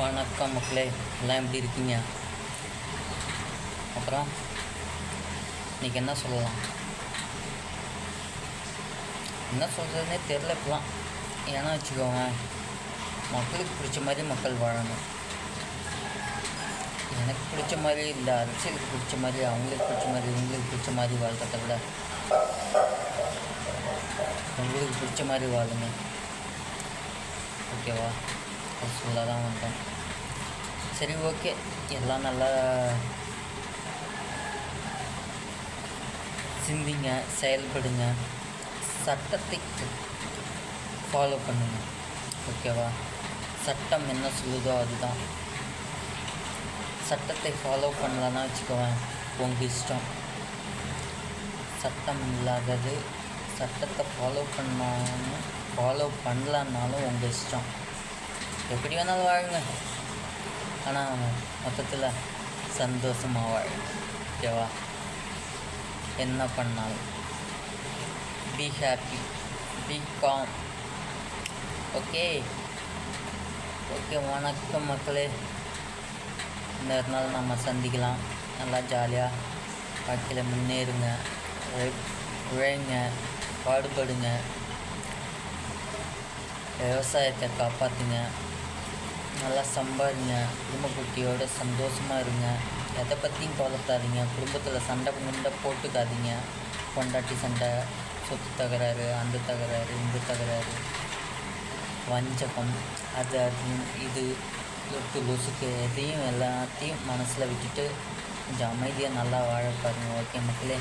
வணக்கம் மக்களே, எல்லாம் எப்படி இருக்கீங்க? அப்புறம் இன்றைக்கி என்ன சொல்லலாம், என்ன சொல்கிறதுனே தெரில இப்போலாம். ஏன்னா வச்சுக்கோங்க, மக்களுக்கு பிடிச்ச மாதிரி மக்கள் வாழணும். எனக்கு பிடிச்ச மாதிரி இல்லை, அரசியலுக்கு பிடிச்ச மாதிரி, அவங்களுக்கு பிடிச்ச மாதிரி, இவங்களுக்கு பிடிச்ச மாதிரி வாழ்கிறத விட உங்களுக்கு பிடிச்ச மாதிரி வாழுங்க. ஓகேவா? அது சொல்ல தான் வந்தேன். சரி, ஓகே. எல்லாம் நல்லா சிந்திங்க, செயல்படுங்க, சட்டத்தை ஃபாலோ பண்ணுங்க. ஓகேவா? சட்டம் என்ன சொல்லுதோ அதுதான். சட்டத்தை ஃபாலோ பண்ணலன்னா வச்சுக்கோவேன், உங்கள் இஷ்டம். சட்டம் இல்லாதது, சட்டத்தை ஃபாலோ பண்ணலன்னாலும் உங்கள் இஷ்டம். எப்படி வேணாலும் வாழுங்க, ஆனால் மொத்தத்தில் சந்தோஷமாக வாழுங்க. ஓகேவா? என்ன பண்ணாலும் be happy, be calm. Okay okay. வணக்கம் மக்களே. இந்த நாள் நம்ம சந்திக்கலாம். நல்லா ஜாலியாக வாழ்க்கையில் முன்னேறுங்க, உழைங்க, பாடுபடுங்க, விவசாயத்தை காப்பாற்றுங்க, நல்லா சம்பாதிங்க, குடும்ப குட்டியோட சந்தோஷமாக இருங்க. எதை பற்றியும் கவலைப்படாதீங்க. குடும்பத்தில் சண்டை போட்டுக்காதீங்க. பொண்டாட்டி சண்டை, சொத்து தகராறு, அந்த தகராறு, இந்த தகராறு, வஞ்சகம், அது இது லொசுக்கு எதையும் எல்லாத்தையும் மனசில் விட்டுட்டு கொஞ்சம் அமைதியாக நல்லா வாழ பாருங்கள். ஓகே மக்களே,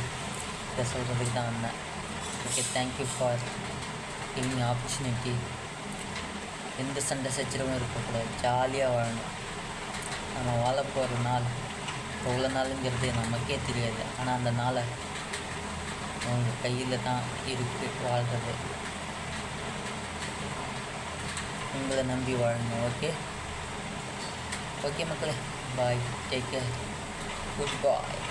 இதை சொல்கிறதுக்கு தான் வந்தேன். Okay, thank you for giving opportunity. எந்த சண்டை சச்சரவும் இருக்கக்கூடாது, ஜாலியாக வாழணும். நம்ம வாழ போகிற நாள் எவ்வளோ நாளுங்கிறது நமக்கே தெரியாது. ஆனால் அந்த நாளை உங்கள் கையில் தான் இருக்குது வாழ்கிறது. உங்களை நம்பி வாழுங்க. ஓகே ஓகே மக்களே, பாய், டேக் கேர், குட் பாய்.